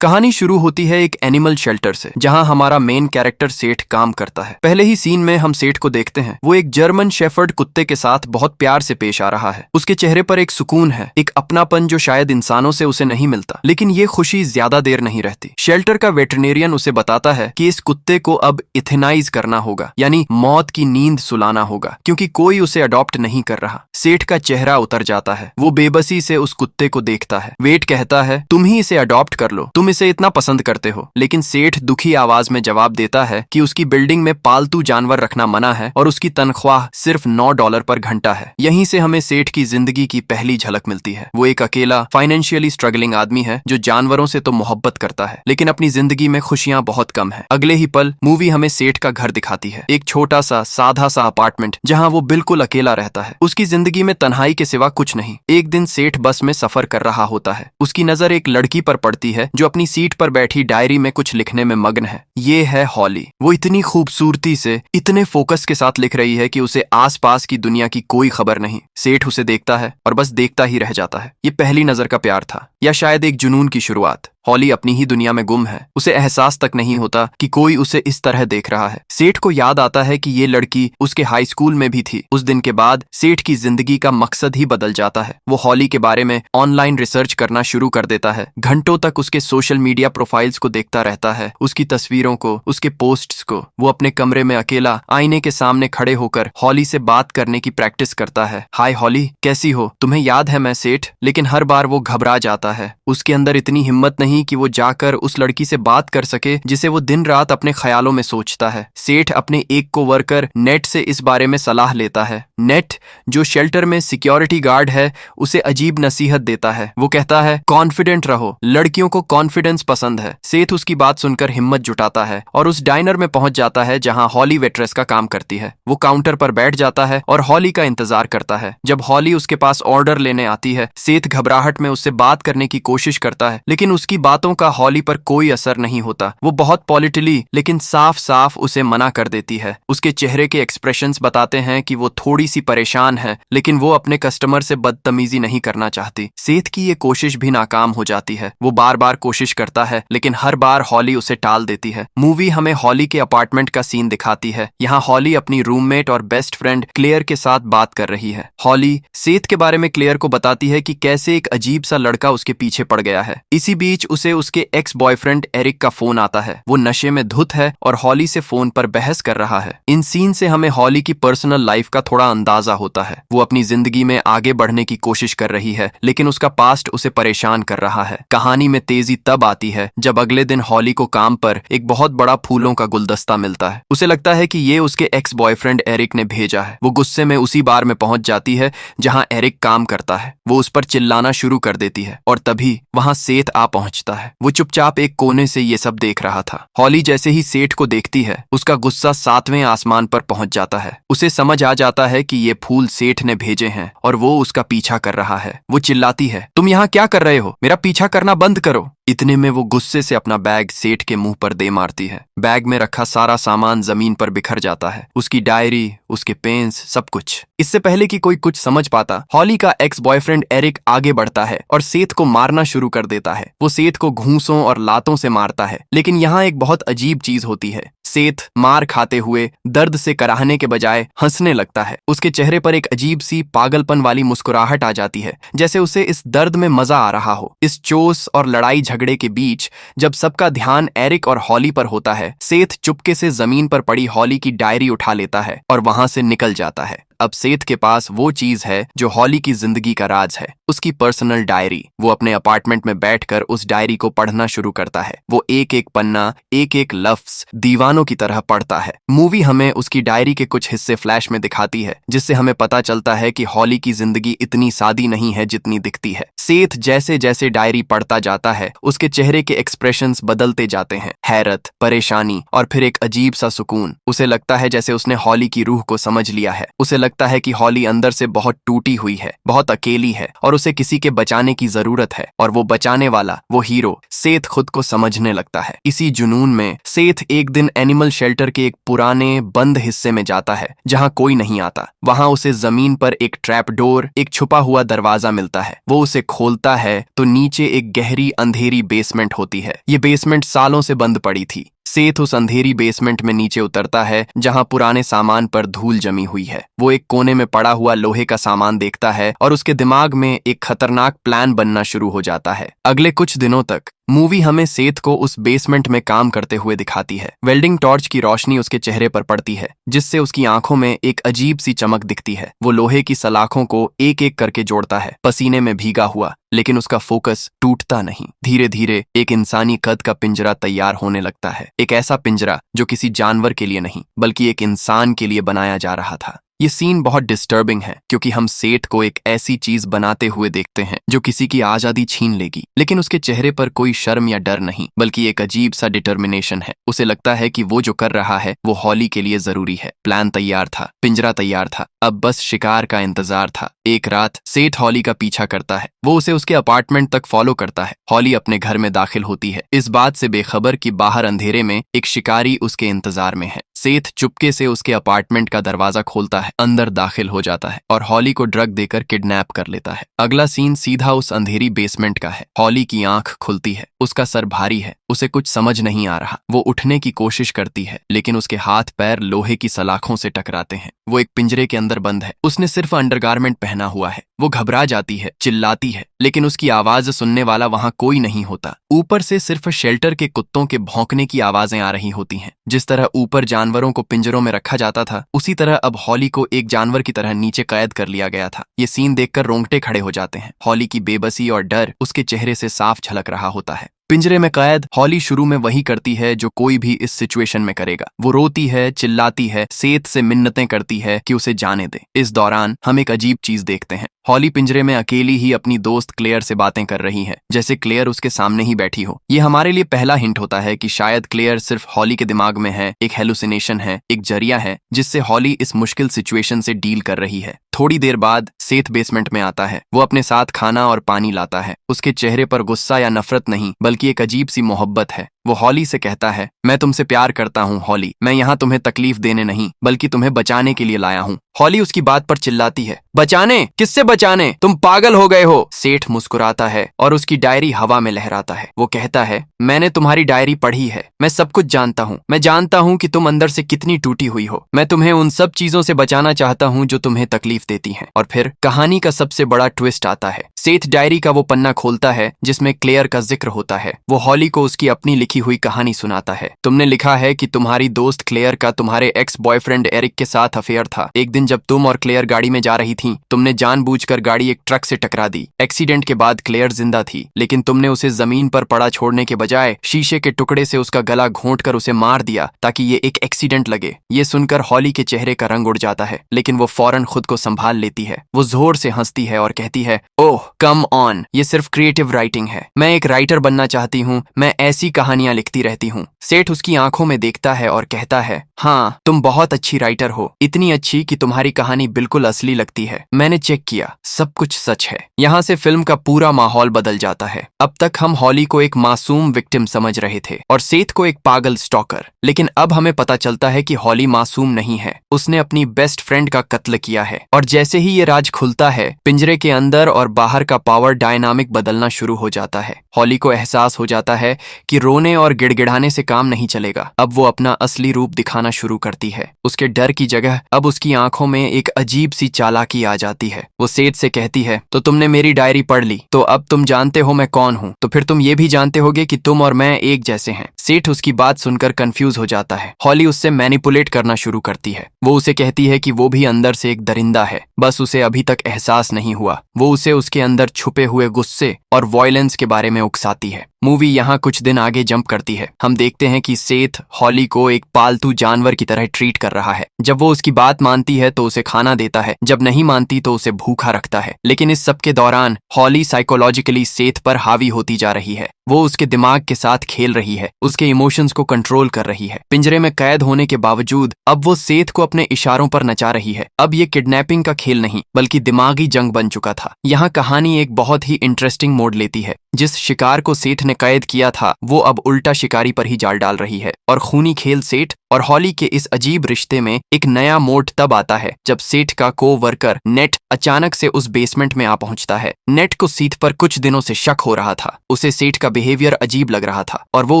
कहानी शुरू होती है एक एनिमल शेल्टर से, जहां हमारा मेन कैरेक्टर सेठ काम करता है। पहले ही सीन में हम सेठ को देखते हैं। वो एक जर्मन शेफर्ड कुत्ते के साथ बहुत प्यार से पेश आ रहा है। उसके चेहरे पर एक सुकून है, एक अपनापन जो शायद इंसानों से उसे नहीं मिलता। लेकिन ये खुशी ज्यादा देर नहीं रहती। शेल्टर का वेटरनेरियन उसे बताता है कि इस कुत्ते को अब इथेनाइज करना होगा, यानी मौत की नींद सुलाना होगा, क्योंकि कोई उसे अडॉप्ट नहीं कर रहा। सेठ का चेहरा उतर जाता है। वो बेबसी से उस कुत्ते को देखता है। वेट कहता है, तुम ही इसे अडॉप्ट कर लो, तुम इसे इतना पसंद करते हो। लेकिन सेठ दुखी आवाज में जवाब देता है कि उसकी बिल्डिंग में पालतू जानवर रखना मना है और उसकी तनख्वाह सिर्फ $9 पर घंटा है। यहीं से हमें सेठ की जिंदगी की पहली झलक मिलती है। वो एक अकेला फाइनेंशियली स्ट्रगलिंग आदमी है जो जानवरों से तो मोहब्बत करता है, लेकिन अपनी जिंदगी में खुशियां बहुत कम है। अगले ही पल मूवी हमें सेठ का घर दिखाती है, एक छोटा सा साधा सा अपार्टमेंट जहां वो बिल्कुल अकेला रहता है। उसकी जिंदगी में तन्हाई के सिवा कुछ नहीं। एक दिन सेठ बस में सफर कर रहा होता है। उसकी नजर एक लड़की पर पड़ती है जो अपनी सीट पर बैठी डायरी में कुछ लिखने में मग्न है। ये है हॉली। वो इतनी खूबसूरती से, इतने फोकस के साथ लिख रही है कि उसे आसपास की दुनिया की कोई खबर नहीं। सेठ उसे देखता है और बस देखता ही रह जाता है। ये पहली नजर का प्यार था, या शायद एक जुनून की शुरुआत। हॉली अपनी ही दुनिया में गुम है। उसे एहसास तक नहीं होता कि कोई उसे इस तरह देख रहा है। सेठ को याद आता है कि ये लड़की उसके हाई स्कूल में भी थी। उस दिन के बाद सेठ की जिंदगी का मकसद ही बदल जाता है। वो हॉली के बारे में ऑनलाइन रिसर्च करना शुरू कर देता है। घंटों तक उसके सोशल मीडिया प्रोफाइल्स को देखता रहता है, उसकी तस्वीरों को, उसके पोस्ट्स को। वो अपने कमरे में अकेला आईने के सामने खड़े होकर हॉली से बात करने की प्रैक्टिस करता है। हाय हॉली, कैसी हो? तुम्हें याद है मैं सेठ? लेकिन हर बार वो घबरा जाता है। उसके अंदर इतनी हिम्मत नहीं कि वो जाकर उस लड़की से बात कर सके जिसे वो दिन रात अपने ख्यालों में सोचता है। सेठ अपने एक कोवर्कर नेट से इस बारे में सलाह लेता है। नेट, जो शेल्टर में सिक्योरिटी गार्ड है, उसे अजीब नसीहत देता है। वो कहता है, कॉन्फिडेंट रहो, लड़कियों को कॉन्फिडेंस पसंद है। सेठ उसकी बात सुनकर हिम्मत जुटाता है और उस डाइनर में पहुंच जाता है जहां हॉली वेट्रेस का काम करती है। वो काउंटर पर बैठ जाता है और हॉली का इंतजार करता है। जब हॉली उसके पास ऑर्डर लेने आती है, सेठ घबराहट में उससे बात करने की कोशिश करता है, लेकिन उसकी बातों का हॉली पर कोई असर नहीं होता। वो बहुत पॉलिटिकली लेकिन साफ साफ उसे मना कर देती है। उसके चेहरे के एक्सप्रेशंस बताते हैं कि वो थोड़ी सी परेशान है, लेकिन वो अपने कस्टमर से बदतमीजी नहीं करना चाहती। सेठ की ये कोशिश भी नाकाम हो जाती है। वो बार बार कोशिश करता है, लेकिन हर बार हॉली उसे टाल देती है। मूवी हमें हॉली के अपार्टमेंट का सीन दिखाती है। यहाँ हॉली अपनी रूममेट और बेस्ट फ्रेंड क्लेयर के साथ बात कर रही है। हॉली सेठ के बारे में क्लेयर को बताती है कि कैसे एक अजीब सा लड़का उसके पीछे पड़ गया है। इसी बीच उसे उसके एक्स बॉयफ्रेंड एरिक का फोन आता है। वो नशे में धुत है और हॉली से फोन पर बहस कर रहा है। इन सीन से हमें हॉली की पर्सनल लाइफ का थोड़ा अंदाजा होता है। वो अपनी जिंदगी में आगे बढ़ने की कोशिश कर रही है, लेकिन उसका पास्ट उसे परेशान कर रहा है। कहानी में तेजी तब आती है जब अगले दिन हॉली को काम पर एक बहुत बड़ा फूलों का गुलदस्ता मिलता है। उसे लगता है कि ये उसके एक्स बॉयफ्रेंड एरिक ने भेजा है। वो गुस्से में उसी बार में पहुंच जाती है जहां एरिक काम करता है। वो उस पर चिल्लाना शुरू कर देती है और तभी वहां सेठ आ पहुंचता है। वो चुपचाप एक कोने से ये सब देख रहा था। हॉली जैसे ही सेठ को देखती है, उसका गुस्सा 7वें आसमान पर पहुंच जाता है। उसे समझ आ जाता है कि ये फूल सेठ ने भेजे हैं और वो उसका पीछा कर रहा है। वो चिल्लाती है, तुम यहाँ क्या कर रहे हो? मेरा पीछा करना बंद करो। इतने में वो गुस्से से अपना बैग सेठ के मुंह पर दे मारती है। बैग में रखा सारा सामान जमीन पर बिखर जाता है, उसकी डायरी, उसके पेन्स, सब कुछ। इससे पहले कि कोई कुछ समझ पाता, हॉली का एक्स बॉयफ्रेंड एरिक आगे बढ़ता है और सेठ को मारना शुरू कर देता है। वो सेठ को घूंसों और लातों से मारता है। लेकिन यहाँ एक बहुत अजीब चीज होती है। सेठ मार खाते हुए दर्द से कराहने के बजाय हंसने लगता है। उसके चेहरे पर एक अजीब सी पागलपन वाली मुस्कुराहट आ जाती है, जैसे उसे इस दर्द में मजा आ रहा हो। इस चोस और लड़ाई झगड़े के बीच जब सबका ध्यान एरिक और हॉली पर होता है, सेठ चुपके से जमीन पर पड़ी हॉली की डायरी उठा लेता है और वहां से निकल जाता है। अब सेठ के पास वो चीज है जो हॉली की जिंदगी का राज है, उसकी पर्सनल डायरी। वो अपने अपार्टमेंट में बैठकर उस डायरी को पढ़ना शुरू करता है। वो एक एक पन्ना, एक एक लफ्ज दीवानों की तरह पढ़ता है। मूवी हमें उसकी डायरी के कुछ हिस्से फ्लैश में दिखाती है, जिससे हमें पता चलता है कि हॉली की जिंदगी इतनी सादी नहीं है जितनी दिखती है। सेठ जैसे जैसे डायरी पढ़ता जाता है, उसके चेहरे के एक्सप्रेशंस बदलते जाते हैं। हैरत, परेशानी और फिर एक अजीब सा सुकून। उसे लगता है जैसे उसने हॉली की रूह को समझ लिया है। उसे लगता है कि हॉली अंदर से बहुत टूटी हुई है, बहुत अकेली है और उसे किसी के बचाने की जरूरत है, और वो बचाने वाला, वो हीरो सेथ खुद को समझने लगता है। इसी जुनून में सेथ एक दिन एनिमल शेल्टर के एक पुराने बंद हिस्से में जाता है जहां कोई नहीं आता। वहां उसे जमीन पर एक ट्रैप डोर, एक छुपा हुआ दरवाजा मिलता है। वो उसे खोलता है तो नीचे एक गहरी अंधेरी बेसमेंट होती है। ये बेसमेंट सालों से बंद पड़ी थी। सेथ उस अंधेरी बेसमेंट में नीचे उतरता है जहां पुराने सामान पर धूल जमी हुई है। वो एक कोने में पड़ा हुआ लोहे का सामान देखता है और उसके दिमाग में एक खतरनाक प्लान बनना शुरू हो जाता है। अगले कुछ दिनों तक मूवी हमें सेथ को उस बेसमेंट में काम करते हुए दिखाती है। वेल्डिंग टॉर्च की रोशनी उसके चेहरे पर पड़ती है जिससे उसकी आंखों में एक अजीब सी चमक दिखती है। वो लोहे की सलाखों को एक एक करके जोड़ता है, पसीने में भीगा हुआ, लेकिन उसका फोकस टूटता नहीं। धीरे धीरे एक इंसानी कद का पिंजरा तैयार होने लगता है। एक ऐसा पिंजरा जो किसी जानवर के लिए नहीं बल्कि एक इंसान के लिए बनाया जा रहा था। ये सीन बहुत डिस्टर्बिंग है क्योंकि हम सेठ को एक ऐसी चीज बनाते हुए देखते हैं जो किसी की आजादी छीन लेगी, लेकिन उसके चेहरे पर कोई शर्म या डर नहीं बल्कि एक अजीब सा डिटर्मिनेशन है। उसे लगता है कि वो जो कर रहा है वो हॉली के लिए जरूरी है। प्लान तैयार था, पिंजरा तैयार था, अब बस शिकार का इंतजार था। एक रात सेठ हॉली का पीछा करता है। वो उसे उसके अपार्टमेंट तक फॉलो करता है। हॉली अपने घर में दाखिल होती है, इस बात से बेखबर कि बाहर अंधेरे में एक शिकारी उसके इंतजार में है। सेठ चुपके से उसके अपार्टमेंट का दरवाजा खोलता है, अंदर दाखिल हो जाता है और हॉली को ड्रग देकर किडनैप कर लेता है। अगला सीन सीधा उस अंधेरी बेसमेंट का है। हॉली की आंख खुलती है, उसका सर भारी है, उसे कुछ समझ नहीं आ रहा। वो उठने की कोशिश करती है लेकिन उसके हाथ पैर लोहे की सलाखों से टकराते हैं। वो एक पिंजरे के अंदर बंद है, उसने सिर्फ अंडरगारमेंट पहना हुआ है। वो घबरा जाती है, चिल्लाती है, लेकिन उसकी आवाज सुनने वाला वहां कोई नहीं होता। ऊपर से सिर्फ शेल्टर के कुत्तों के भौंकने की आवाजें आ रही होती हैं। जिस तरह ऊपर जानवरों को पिंजरों में रखा जाता था, उसी तरह अब हॉली को एक जानवर की तरह नीचे कैद कर लिया गया था। ये सीन देखकर रोंगटे खड़े हो जाते हैं। हॉली की बेबसी और डर उसके चेहरे से साफ झलक रहा होता है। पिंजरे में कैद हॉली शुरू में वही करती है जो कोई भी इस सिचुएशन में करेगा। वो रोती है, चिल्लाती है, सेठ से मिन्नतें करती है कि उसे जाने दे। इस दौरान हम एक अजीब चीज देखते हैं। हॉली पिंजरे में अकेली ही अपनी दोस्त क्लेयर से बातें कर रही है, जैसे क्लेयर उसके सामने ही बैठी हो। ये हमारे लिए पहला हिंट होता है कि शायद क्लेयर सिर्फ हॉली के दिमाग में है, एक हेलुसिनेशन है, एक जरिया है जिससे हॉली इस मुश्किल सिचुएशन से डील कर रही है। थोड़ी देर बाद सेठ बेसमेंट में आता है। वो अपने साथ खाना और पानी लाता है। उसके चेहरे पर गुस्सा या नफरत नहीं बल्कि एक अजीब सी मोहब्बत है। वो हॉली से कहता है, मैं तुमसे प्यार करता हूँ हॉली, मैं यहाँ तुम्हें तकलीफ देने नहीं बल्कि तुम्हें बचाने के लिए लाया हूँ। हॉली उसकी बात पर चिल्लाती है, बचाने? किससे बचाने? तुम पागल हो गए हो। सेठ मुस्कुराता है और उसकी डायरी हवा में लहराता है। वो कहता है, मैंने तुम्हारी डायरी पढ़ी है, मैं सब कुछ जानता हूँ। मैं जानता हूँ कि तुम अंदर से कितनी टूटी हुई हो। मैं तुम्हें उन सब चीजों से बचाना चाहता हूँ जो तुम्हें तकलीफ देती हैं। और फिर कहानी का सबसे बड़ा ट्विस्ट आता है। सेठ डायरी का वो पन्ना खोलता है जिसमें क्लेयर का जिक्र होता है। वो हॉली को उसकी अपनी लिखी हुई कहानी सुनाता है। तुमने लिखा है कि तुम्हारी दोस्त क्लेयर का तुम्हारे एक्स बॉयफ्रेंड एरिक के साथ अफेयर था। एक दिन जब तुम और क्लेयर गाड़ी में जा रही थी, तुमने जानबूझकर गाड़ी एक ट्रक से टकरा दी। एक्सीडेंट के बाद क्लेयर जिंदा थी, लेकिन तुमने उसे जमीन पर पड़ा छोड़ने के बजाय शीशे के टुकड़े से उसका गला घोंटकर उसे मार दिया ताकि ये एक एक्सीडेंट लगे। ये सुनकर हॉली के चेहरे का रंग उड़ जाता है, लेकिन वो फौरन खुद को संभाल लेती है। वो जोर से हंसती है और कहती है, ओह कम ऑन, ये सिर्फ क्रिएटिव राइटिंग है। मैं एक राइटर बनना चाहती हूँ, मैं ऐसी कहानियां लिखती रहती हूँ। सेठ उसकी आंखों में देखता है और कहता है, हाँ तुम बहुत अच्छी राइटर हो, इतनी अच्छी कि तुम्हारी कहानी बिल्कुल असली लगती है। मैंने चेक किया, सब कुछ सच है। यहाँ से फिल्म का पूरा माहौल बदल जाता है। अब तक हम हॉली को एक मासूम विक्टिम समझ रहे थे और सेठ को एक पागल स्टॉकर, लेकिन अब हमें पता चलता है कि हॉली मासूम नहीं है, उसने अपनी बेस्ट फ्रेंड का कत्ल किया है। और जैसे ही ये राज खुलता है, पिंजरे के अंदर और बाहर का पावर डायनामिक बदलना शुरू हो जाता है। हॉली को एहसास हो जाता है कि रोने और गिड़गिड़ाने से काम नहीं चलेगा। अब वो अपना असली रूप दिखाना शुरू करती है। उसके डर की जगह अब उसकी आंखों में एक अजीब सी चालाकी आ जाती है। वो सेठ से कहती है, तो तुमने मेरी डायरी पढ़ ली, तो अब तुम जानते हो मैं कौन हूँ, तो फिर तुम ये भी जानते होगे कि तुम और मैं एक जैसे हैं। सेठ उसकी बात सुनकर कंफ्यूज हो जाता है। हॉली उससे मैनिपुलेट करना शुरू करती है। वो उसे कहती है कि वो भी अंदर से एक दरिंदा है, बस उसे अभी तक एहसास नहीं हुआ। वो उसे उसके अंदर छुपे हुए गुस्से और वॉयलेंस के बारे में उकसाती है। मूवी यहाँ कुछ दिन आगे जंप करती है। हम देखते हैं कि सेथ हॉली को एक पालतू जानवर की तरह ट्रीट कर रहा है। जब वो उसकी बात मानती है तो उसे खाना देता है, जब नहीं मानती तो उसे भूखा रखता है। लेकिन इस सब के दौरान हॉली साइकोलॉजिकली सेथ पर हावी होती जा रही है। वो उसके दिमाग के साथ खेल रही है, उसके इमोशंस को कंट्रोल कर रही है। पिंजरे में कैद होने के बावजूद अब वो सेथ को अपने इशारों पर नचा रही है। अब ये किडनैपिंग का खेल नहीं बल्कि दिमागी जंग बन चुका था। यहाँ कहानी एक बहुत ही इंटरेस्टिंग मोड़ लेती है। जिस शिकार को सेठ ने कैद किया था वो अब उल्टा शिकारी पर ही जाल डाल रही है, और खूनी खेल सेठ और हॉली के इस अजीब रिश्ते में एक नया मोड़ तब आता है जब सेठ का को-वर्कर नेट अचानक से उस बेसमेंट में आ पहुंचता है। नेट को सेठ पर कुछ दिनों से शक हो रहा था। उसे सेठ का बिहेवियर अजीब लग रहा था और वो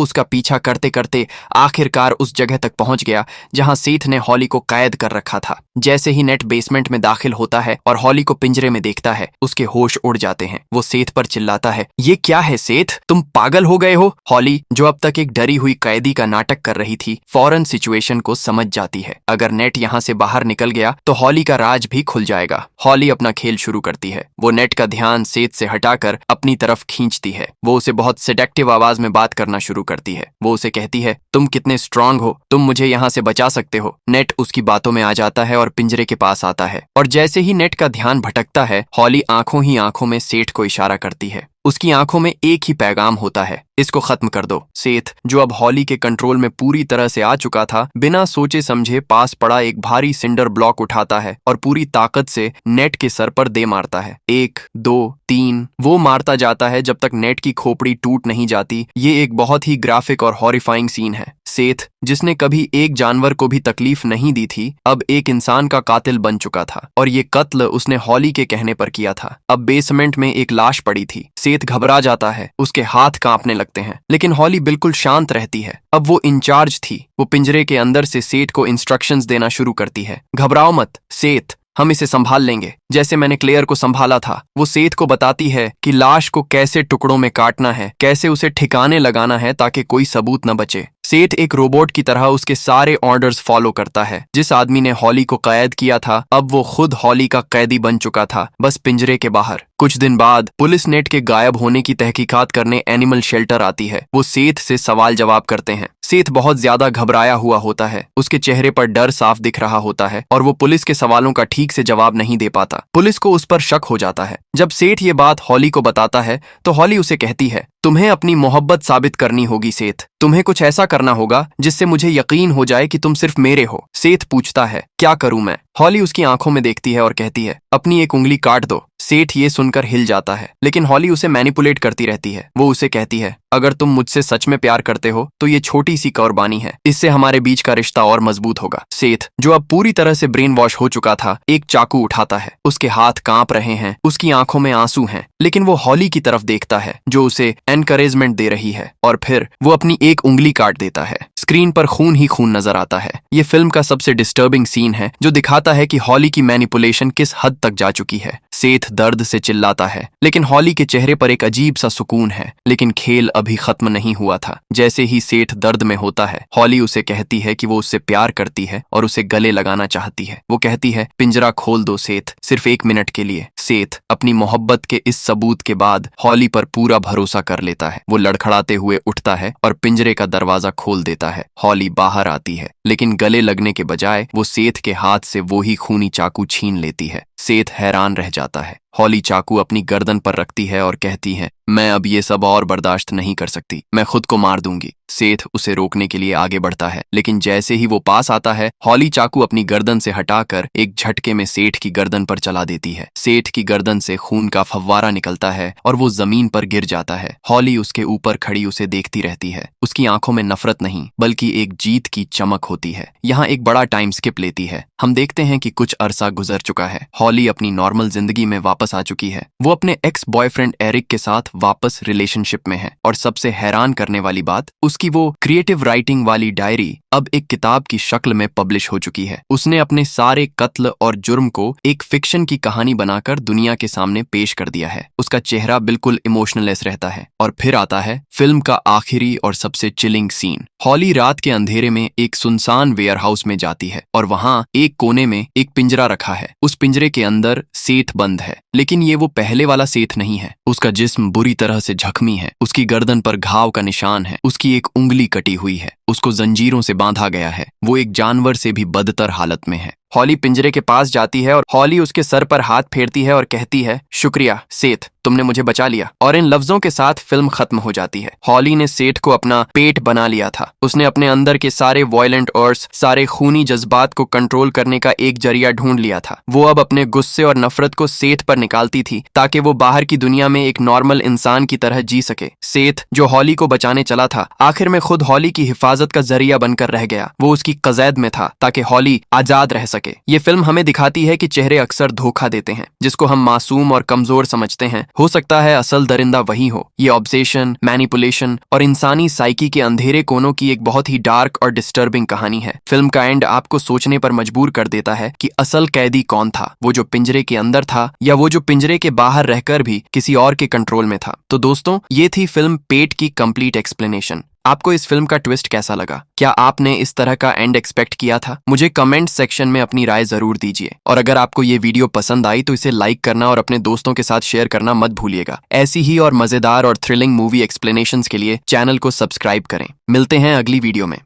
उसका पीछा करते करते आखिरकार उस जगह तक पहुंच गया जहां सेठ ने हॉली को कैद कर रखा था। जैसे ही नेट बेसमेंट में दाखिल होता है और हॉली को पिंजरे में देखता है, उसके होश उड़ जाते हैं। वो सेठ पर चिल्लाता है, ये क्या है सेठ, तुम पागल हो गए हो? हॉली, जो अब तक एक डरी हुई कैदी का नाटक कर रही थी, फौरन सिचुएशन को समझ जाती है। अगर नेट यहाँ से बाहर निकल गया तो हॉली का राज भी खुल जाएगा। हॉली अपना खेल शुरू करती है। वो नेट का ध्यान सेठ से हटाकर अपनी तरफ खींचती है। वो उसे बहुत सेडेक्टिव आवाज में बात करना शुरू करती है। वो उसे कहती है, तुम कितने स्ट्रांग हो, तुम मुझे यहाँ से बचा सकते हो। नेट उसकी बातों में आ जाता है और पिंजरे के पास आता है, और जैसे ही नेट का ध्यान भटकता है, हॉली आंखों ही आंखों में सेठ को इशारा करती है। उसकी आंखों में एक ही पैगाम होता है, इसको खत्म कर दो। सेठ, जो अब हॉली के कंट्रोल में पूरी तरह से आ चुका था, बिना सोचे समझे पास पड़ा एक भारी सिंडर ब्लॉक उठाता है और पूरी ताकत से नेट के सर पर दे मारता है। 1, 2, 3 वो मारता जाता है जब तक नेट की खोपड़ी टूट नहीं जाती। ये एक बहुत ही ग्राफिक और हॉरिफाइंग सीन है। सेठ, जिसने कभी एक जानवर को भी तकलीफ नहीं दी थी, अब एक इंसान का कातिल बन चुका था, और ये कत्ल उसने हॉली के कहने पर किया था। अब बेसमेंट में एक लाश पड़ी थी। सेठ घबरा जाता है, उसके हाथ कांपने लगते हैं, लेकिन हॉली बिल्कुल शांत रहती है। अब वो इंचार्ज थी। वो पिंजरे के अंदर से सेठ को इंस्ट्रक्शंस देना शुरू करती है। घबराओ मत सेठ, हम इसे संभाल लेंगे, जैसे मैंने क्लेयर को संभाला था। वो सेठ को बताती है कि लाश को कैसे टुकड़ों में काटना है, कैसे उसे ठिकाने लगाना है ताकि कोई सबूत न बचे। सेठ एक रोबोट की तरह उसके सारे ऑर्डर्स फॉलो करता है। जिस आदमी ने हॉली को कैद किया था, अब वो खुद हॉली का कैदी बन चुका था, बस पिंजरे के बाहर। कुछ दिन बाद पुलिस नेट के गायब होने की तहकीकात करने एनिमल शेल्टर आती है। वो सेठ से सवाल जवाब करते हैं। सेठ बहुत ज्यादा घबराया हुआ होता है, उसके चेहरे पर डर साफ दिख रहा होता है, और वो पुलिस के सवालों का ठीक से जवाब नहीं दे पाता। पुलिस को उस पर शक हो जाता है। जब सेठ ये बात हॉली को बताता है तो हॉली उसे कहती है, तुम्हें अपनी मोहब्बत साबित करनी होगी सेठ। तुम्हें कुछ ऐसा करना होगा जिससे मुझे यकीन हो जाए कि तुम सिर्फ मेरे हो। सेठ पूछता है, क्या करूं मैं? हॉली उसकी आंखों में देखती है और कहती है, अपनी एक उंगली काट दो। सेठ ये सुनकर हिल जाता है, लेकिन हॉली उसे मैनिपुलेट करती रहती है। वो उसे कहती है, अगर तुम मुझसे सच में प्यार करते हो तो ये छोटी सी कुर्बानी है, इससे हमारे बीच का रिश्ता और मजबूत होगा। सेठ, जो अब पूरी तरह से ब्रेन वॉश हो चुका था, एक चाकू उठाता है। उसके हाथ कांप रहे हैं, उसकी आंखों में आंसू हैं, लेकिन वो हॉली की तरफ देखता है जो उसे एनकरेजमेंट दे रही है, और फिर वो अपनी एक उंगली काट देता है। स्क्रीन पर खून ही खून नजर आता है। ये फिल्म का सबसे डिस्टर्बिंग सीन है, जो दिखाता है कि हॉली की मैनिपुलेशन किस हद तक जा चुकी है। सेठ दर्द से चिल्लाता है, लेकिन हॉली के चेहरे पर एक अजीब सा सुकून है। लेकिन खेल अभी खत्म नहीं हुआ था। जैसे ही सेठ दर्द में होता है, हॉली उसे कहती है कि वो उससे प्यार करती है और उसे गले लगाना चाहती है। वो कहती है, पिंजरा खोल दो सेठ, सिर्फ 1 मिनट के लिए। सेठ अपनी मोहब्बत के इस सबूत के बाद हॉली पर पूरा भरोसा कर लेता है। वो लड़खड़ाते हुए उठता है और पिंजरे का दरवाजा खोल देता है। हॉली बाहर आती है, लेकिन गले लगने के बजाय वो सेठ के हाथ से वो ही खूनी चाकू छीन लेती है। सेठ हैरान रह जाता है। हॉली चाकू अपनी गर्दन पर रखती है और कहती है, मैं अब ये सब और बर्दाश्त नहीं कर सकती, मैं खुद को मार दूंगी। सेठ उसे रोकने के लिए आगे बढ़ता है, लेकिन जैसे ही वो पास आता है, हॉली चाकू अपनी गर्दन से हटाकर एक झटके में सेठ की गर्दन पर चला देती है। सेठ की गर्दन से खून का फव्वारा निकलता है और वो जमीन पर गिर जाता है। हॉली उसके ऊपर खड़ी उसे देखती रहती है। उसकी आंखों में नफरत नहीं बल्कि एक जीत की चमक होती है। यहाँ एक बड़ा टाइम स्किप लेती है। हम देखते हैं कि कुछ अरसा गुजर चुका है। हॉली अपनी नॉर्मल जिंदगी में वापस आ चुकी है। वो अपने एक्स बॉयफ्रेंड एरिक के साथ वापस रिलेशनशिप में है, और सबसे हैरान करने वाली बात, उसकी वो क्रिएटिव राइटिंग वाली डायरी अब एक किताब की शक्ल में पब्लिश हो चुकी है। उसने अपने सारे कत्ल और जुर्म को एक फिक्शन की कहानी बनाकर दुनिया के सामने पेश कर दिया है। उसका चेहरा बिल्कुल इमोशनलेस रहता है। और फिर आता है फिल्म का आखिरी और सबसे चिलिंग सीन। हॉली रात के अंधेरे में एक सुनसान सुनसान वेयरहाउस में जाती है और वहाँ एक कोने में एक पिंजरा रखा है। उस पिंजरे के अंदर सेठ बंद है, लेकिन ये वो पहले वाला सेठ नहीं है। उसका जिस्म बुरी तरह से जख्मी है, उसकी गर्दन पर घाव का निशान है, उसकी एक उंगली कटी हुई है, उसको जंजीरों से बांधा गया है। वो एक जानवर से भी बदतर हालत में है। हॉली पिंजरे के पास जाती है और हॉली उसके सर पर हाथ फेरती है और कहती है, शुक्रिया सेठ, तुमने मुझे बचा लिया। और इन लफ्जों के साथ फिल्म खत्म हो जाती है। हॉली ने सेठ को अपना पेट बना लिया था। उसने अपने अंदर के सारे वॉयलेंट अर्ज, सारे खूनी जज्बात को कंट्रोल करने का एक जरिया ढूंढ लिया था। वो अब अपने गुस्से और नफरत को सेठ पर निकालती थी ताकि वो बाहर की दुनिया में एक नॉर्मल इंसान की तरह जी सके। सेठ जो हॉली को बचाने चला था, आखिर में खुद हॉली की हिफाजत का जरिया बनकर रह गया। वो उसकी कज़ैद में था ताकि हॉली आजाद रह सके। ये फिल्म हमें दिखाती है कि चेहरे अक्सर धोखा देते हैं। जिसको हम मासूम और कमजोर समझते हैं, हो सकता है असल दरिंदा वही हो। ये ऑब्सेशन, मैनिपुलेशन और इंसानी साइकी के अंधेरे कोनों की एक बहुत ही डार्क और डिस्टर्बिंग कहानी है। फिल्म का एंड आपको सोचने पर मजबूर कर देता है कि असल कैदी कौन था, वो जो पिंजरे के अंदर था या वो जो पिंजरे के बाहर रहकर भी किसी और के कंट्रोल में था। तो दोस्तों, ये थी फिल्म पेट की कंप्लीट एक्सप्लेनेशन। आपको इस फिल्म का ट्विस्ट कैसा लगा? क्या आपने इस तरह का एंड एक्सपेक्ट किया था? मुझे कमेंट सेक्शन में अपनी राय जरूर दीजिए। और अगर आपको ये वीडियो पसंद आई तो इसे लाइक करना और अपने दोस्तों के साथ शेयर करना मत भूलिएगा। ऐसी ही और मजेदार और थ्रिलिंग मूवी एक्सप्लेनेशंस के लिए चैनल को सब्सक्राइब करें। मिलते हैं अगली वीडियो में।